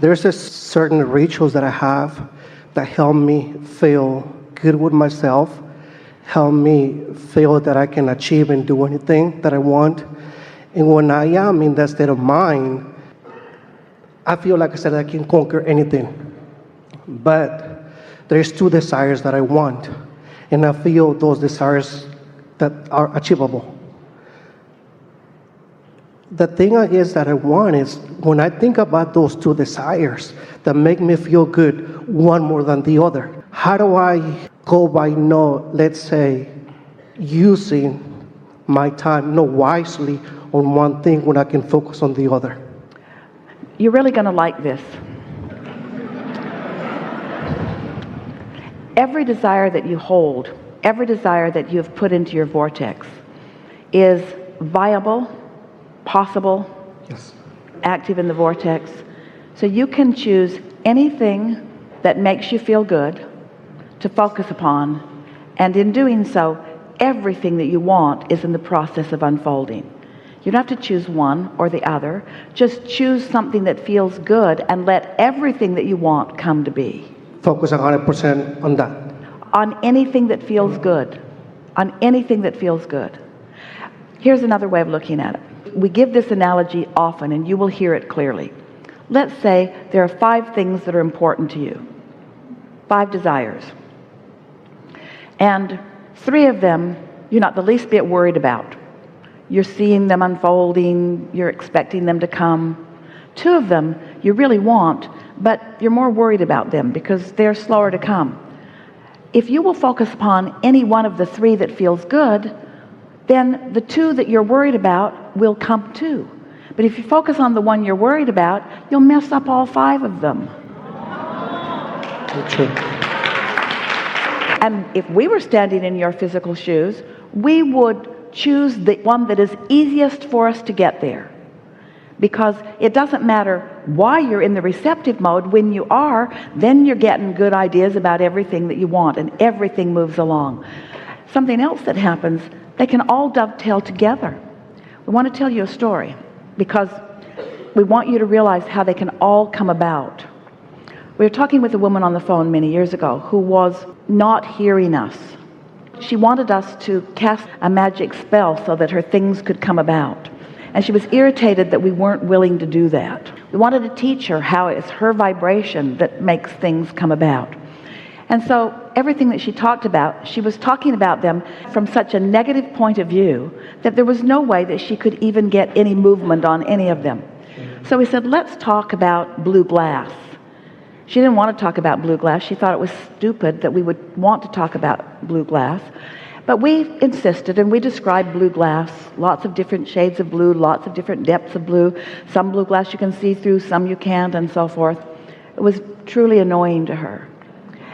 There's a certain rituals that I have that help me feel good with myself, help me feel that I can achieve and do anything that I want. And when I am in that state of mind, I feel like I said I can conquer anything. But there's two desires that I want, and I feel those desires that are achievable. The thing is that I want is when I think about those two desires that make me feel good, one more than the other, how do I go by let's say, using my time wisely on one thing when I can focus on the other? You're really going to like this. Every desire that you hold, every desire that you have put into your vortex is viable, possible, Yes. active in the vortex. So you can choose anything that makes you feel good to focus upon, and in doing so, everything that you want is in the process of unfolding. You don't have to choose one or the other. Just choose something that feels good and let everything that you want come to be. Focus 100% on that. On anything that feels good. On anything that feels good. Here's another way of looking at it. We give this analogy often, and you will hear it clearly. Let's say there are 5 things that are important to you. 5 desires. And 3 of them you're not the least bit worried about. You're seeing them unfolding, you're expecting them to come. 2 of them you really want, but you're more worried about them because they're slower to come. If you will focus upon any one of the 3 that feels good, then the 2 that you're worried about will come too. But if you focus on the one you're worried about, you'll mess up all 5 of them. True. And if we were standing in your physical shoes, we would choose the one that is easiest for us to get there. Because it doesn't matter why you're in the receptive mode. When you are, then you're getting good ideas about everything that you want, and everything moves along. Something else that happens, they can all dovetail together. We want to tell you a story because we want you to realize how they can all come about. We were talking with a woman on the phone many years ago who was not hearing us. She wanted us to cast a magic spell so that her things could come about. And she was irritated that we weren't willing to do that. We wanted to teach her how it's her vibration that makes things come about. And so everything that she talked about, she was talking about them from such a negative point of view that there was no way that she could even get any movement on any of them. So we said, let's talk about blue glass. She didn't want to talk about blue glass. She thought it was stupid that we would want to talk about blue glass. But we insisted, and we described blue glass, lots of different shades of blue, lots of different depths of blue. Some blue glass you can see through, some you can't, and so forth. It was truly annoying to her.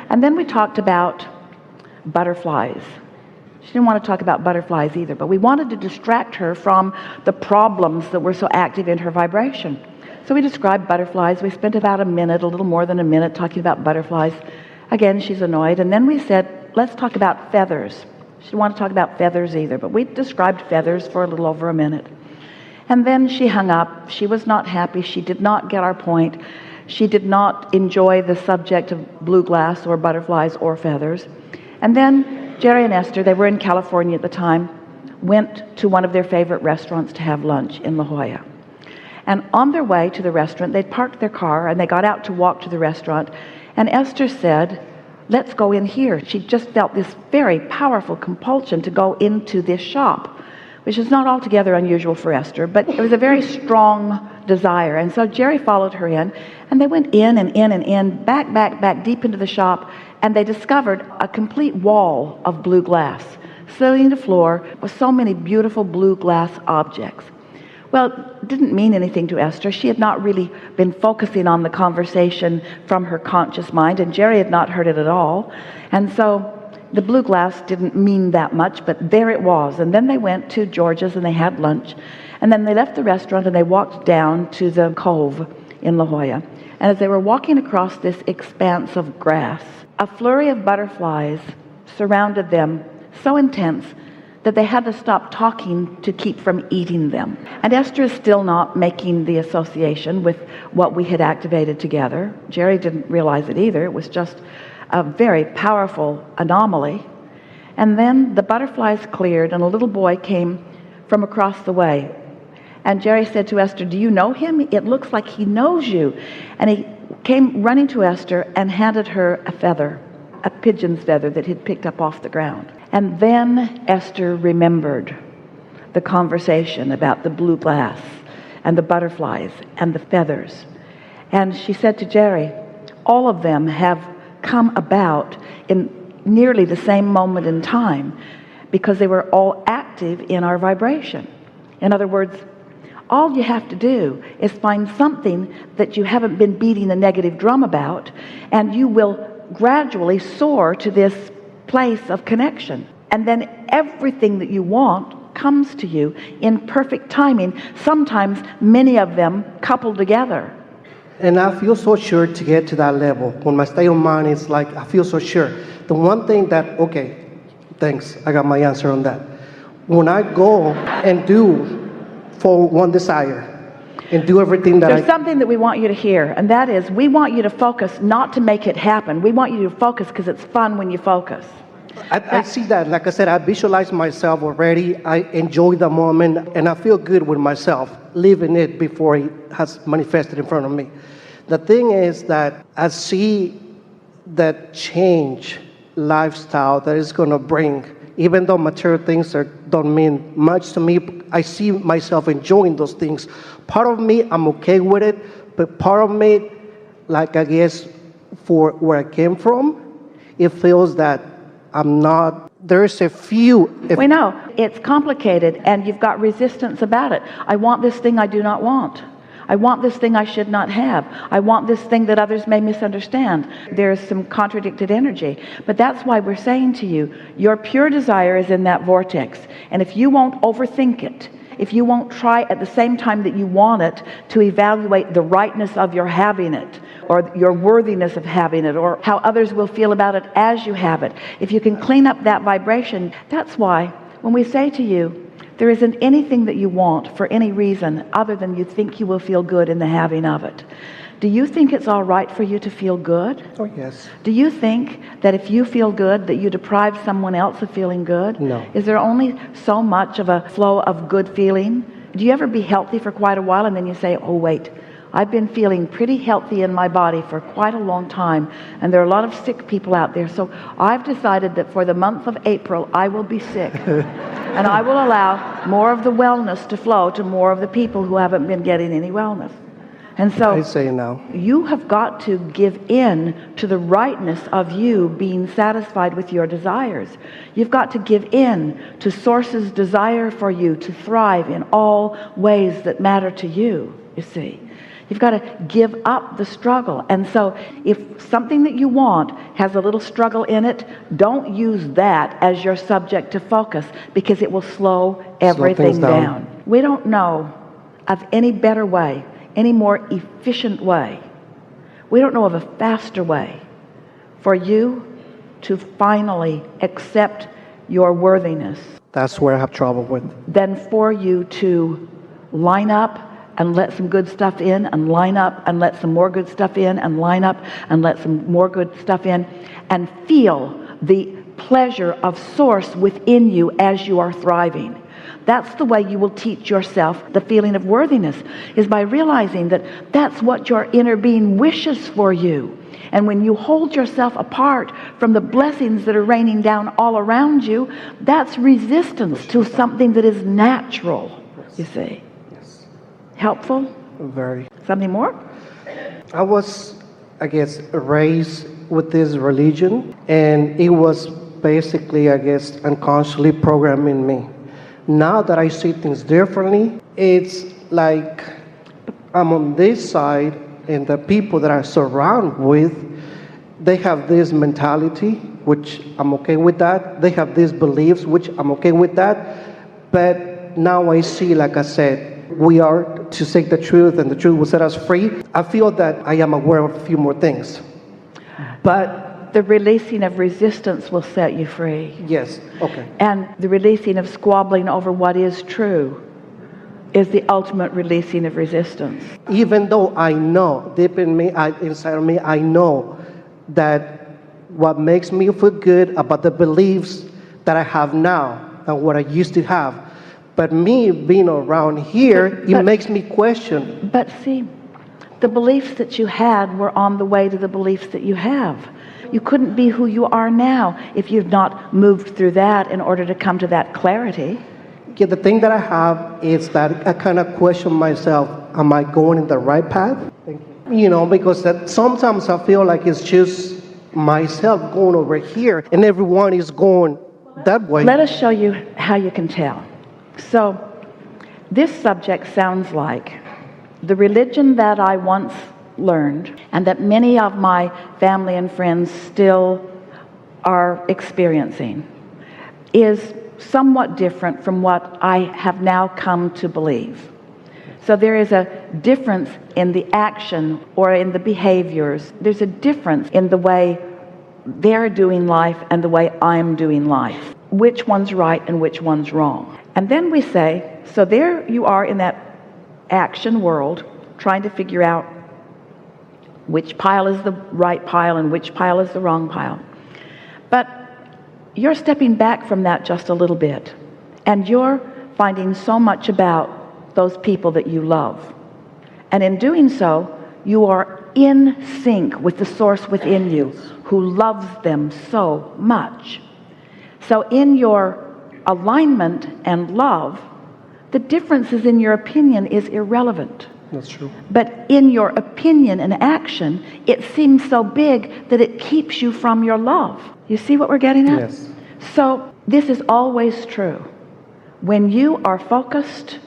And then we talked about butterflies. She didn't want to talk about butterflies either, but we wanted to distract her from the problems that were so active in her vibration. So we described butterflies. We spent about a little more than a minute talking about butterflies. Again, she's annoyed. And then we said, let's talk about feathers. She didn't want to talk about feathers either, but we described feathers for a little over a minute. And then she hung up. She was not happy. She did not get our point. She did not enjoy the subject of blue glass or butterflies or feathers. And then Jerry and Esther, they were in California at the time, went to one of their favorite restaurants to have lunch in La Jolla. And on their way to the restaurant, they'd parked their car and they got out to walk to the restaurant. And Esther said, let's go in here. She just felt this very powerful compulsion to go into this shop, which is not altogether unusual for Esther, but it was a very strong desire. And so Jerry followed her in, and they went in and in and in, back deep into the shop, and they discovered a complete wall of blue glass, filling the floor with so many beautiful blue glass objects. Well, it didn't mean anything to Esther. She had not really been focusing on the conversation from her conscious mind, and Jerry had not heard it at all. And so the blue glass didn't mean that much, but there it was. And then they went to George's and they had lunch. And then they left the restaurant and they walked down to the cove in La Jolla. And as they were walking across this expanse of grass, a flurry of butterflies surrounded them so intense that they had to stop talking to keep from eating them. And Esther is still not making the association with what we had activated together. Jerry didn't realize it either. It was just a very powerful anomaly. And then the butterflies cleared and a little boy came from across the way. And Jerry said to Esther, "Do you know him? It looks like he knows you." And he came running to Esther and handed her a feather, a pigeon's feather that he'd picked up off the ground. And then Esther remembered the conversation about the blue glass and the butterflies and the feathers. And she said to Jerry, all of them have come about in nearly the same moment in time because they were all active in our vibration. In other words, all you have to do is find something that you haven't been beating a negative drum about, and you will gradually soar to this place of connection. And then everything that you want comes to you in perfect timing, sometimes many of them coupled together. And I feel so sure to get to that level. When my state of mind is like, I feel so sure. The one thing that, okay, thanks, I got my answer on that. When I go and do for one desire and do everything that There's something that we want you to hear, and that is we want you to focus not to make it happen. We want you to focus because it's fun when you focus. I see that. Like I said, I visualize myself already. I enjoy the moment, and I feel good with myself, living it before it has manifested in front of me. The thing is that I see that change lifestyle that is going to bring, even though material things don't mean much to me, I see myself enjoying those things. Part of me, I'm okay with it, but part of me, like I guess for where I came from, it feels that I'm not, there's a few. We know it's complicated and you've got resistance about it. I want this thing I do not want. I want this thing I should not have. I want this thing that others may misunderstand. There's some contradicted energy. But that's why we're saying to you, your pure desire is in that vortex. And if you won't overthink it, if you won't try at the same time that you want it to evaluate the rightness of your having it, or your worthiness of having it, or how others will feel about it as you have it, if you can clean up that vibration, that's why when we say to you, there isn't anything that you want for any reason other than you think you will feel good in the having of it. Do you think it's all right for you to feel good? Oh, yes. Do you think that if you feel good, that you deprive someone else of feeling good? No. Is there only so much of a flow of good feeling? Do you ever be healthy for quite a while and then you say, oh, wait, I've been feeling pretty healthy in my body for quite a long time, and there are a lot of sick people out there, so I've decided that for the month of April, I will be sick. And I will allow more of the wellness to flow to more of the people who haven't been getting any wellness. And so I say now, you have got to give in to the rightness of you being satisfied with your desires. You've got to give in to Source's desire for you to thrive in all ways that matter to you, you see. You've got to give up the struggle. And so if something that you want has a little struggle in it, don't use that as your subject to focus, because it will slow everything down. We don't know of any better way, any more efficient way. We don't know of a faster way for you to finally accept your worthiness. That's where I have trouble with. Than for you to line up and let some good stuff in, and line up and let some more good stuff in, and line up and let some more good stuff in, and feel the pleasure of Source within you as you are thriving. That's the way you will teach yourself the feeling of worthiness, is by realizing that that's what your inner being wishes for you. And when you hold yourself apart from the blessings that are raining down all around you, that's resistance to something that is natural, you see. Helpful? Very. Something more? I was, I guess, raised with this religion, and it was basically, I guess, unconsciously programming me. Now that I see things differently, it's like I'm on this side, and the people that I surround with, they have this mentality, which I'm okay with that. They have these beliefs, which I'm okay with that. But now I see, like I said, we are to seek the truth, and the truth will set us free. I feel that I am aware of a few more things. But the releasing of resistance will set you free. Yes. Okay. And the releasing of squabbling over what is true is the ultimate releasing of resistance. Even though I know deep in me, inside of me, I know that what makes me feel good about the beliefs that I have now and what I used to have, but me being around here, it makes me question. But see, the beliefs that you had were on the way to the beliefs that you have. You couldn't be who you are now if you've not moved through that in order to come to that clarity. Yeah, the thing that I have is that I kind of question myself, am I going in the right path? Because that sometimes I feel like it's just myself going over here and everyone is going that way. Let us show you how you can tell. So, this subject sounds like the religion that I once learned and that many of my family and friends still are experiencing is somewhat different from what I have now come to believe. So there is a difference in the action or in the behaviors. There's a difference in the way they're doing life and the way I'm doing life. Which one's right and which one's wrong. And then we say, so there you are in that action world trying to figure out which pile is the right pile and which pile is the wrong pile. But you're stepping back from that just a little bit, and you're finding so much about those people that you love. And in doing so, you are in sync with the source within you who loves them so much. So in your alignment and love, the differences in your opinion is irrelevant. That's true. But in your opinion and action, it seems so big that it keeps you from your love. You see what we're getting at? Yes. So this is always true. When you are focused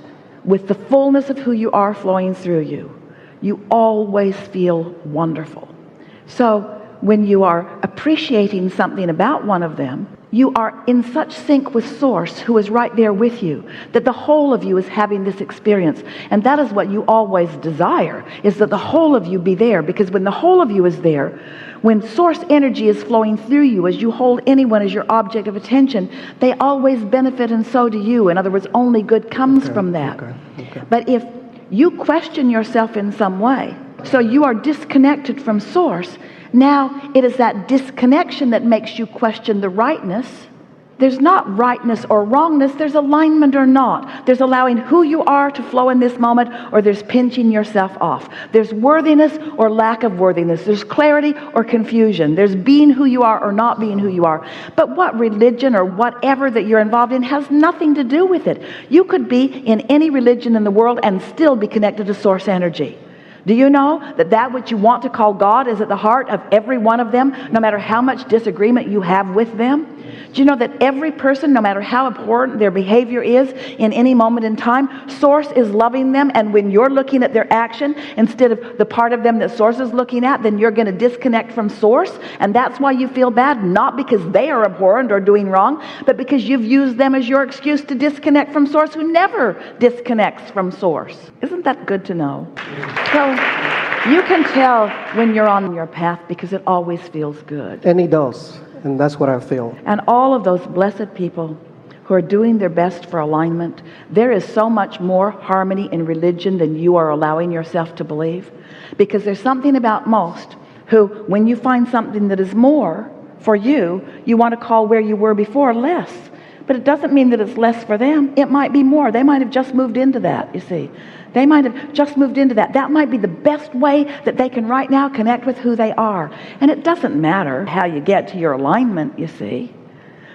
with the fullness of who you are flowing through you, you always feel wonderful. So when you are appreciating something about one of them, you are in such sync with Source, who is right there with you, that the whole of you is having this experience. And that is what you always desire, is that the whole of you be there. Because when the whole of you is there, when Source energy is flowing through you, as you hold anyone as your object of attention, they always benefit, and so do you. In other words, only good comes from that. Okay. But if you question yourself in some way, so you are disconnected from Source, now it is that disconnection that makes you question the rightness. There's not rightness or wrongness, there's alignment or not. There's allowing who you are to flow in this moment, or there's pinching yourself off. There's worthiness or lack of worthiness. There's clarity or confusion. There's being who you are or not being who you are. But what religion or whatever that you're involved in has nothing to do with it. You could be in any religion in the world and still be connected to Source energy. Do you know that that which you want to call God is at the heart of every one of them, no matter how much disagreement you have with them? Do you know that every person, no matter how abhorrent their behavior is in any moment in time, Source is loving them, and when you're looking at their action instead of the part of them that Source is looking at, then you're going to disconnect from Source, and that's why you feel bad, not because they are abhorrent or doing wrong, but because you've used them as your excuse to disconnect from Source, who never disconnects from Source. Isn't that good to know? So you can tell when you're on your path because it always feels good. And it does. And that's what I feel. And all of those blessed people who are doing their best for alignment, there is so much more harmony in religion than you are allowing yourself to believe. Because there's something about most who, when you find something that is more for you, you want to call where you were before less. But it doesn't mean that it's less for them. It might be more. They might have just moved into that, you see. They might have just moved into that. That might be the best way that they can right now connect with who they are. And it doesn't matter how you get to your alignment, you see.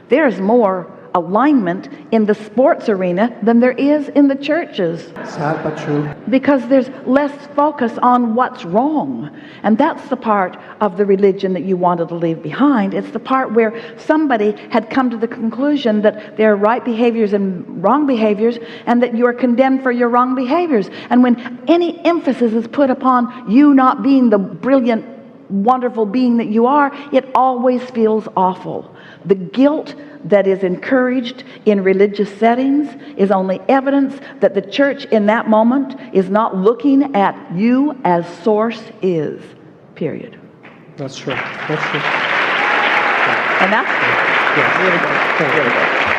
There's more alignment in the sports arena than there is in the churches. Sad but true. Because there's less focus on what's wrong. And that's the part of the religion that you wanted to leave behind. It's the part where somebody had come to the conclusion that there are right behaviors and wrong behaviors, and that you are condemned for your wrong behaviors. And when any emphasis is put upon you not being the brilliant, wonderful being that you are, it always feels awful. The guilt that is encouraged in religious settings is only evidence that the church in that moment is not looking at you as Source is. Period. That's true. That's true. And that's Yes. really good. Thank you. Really good.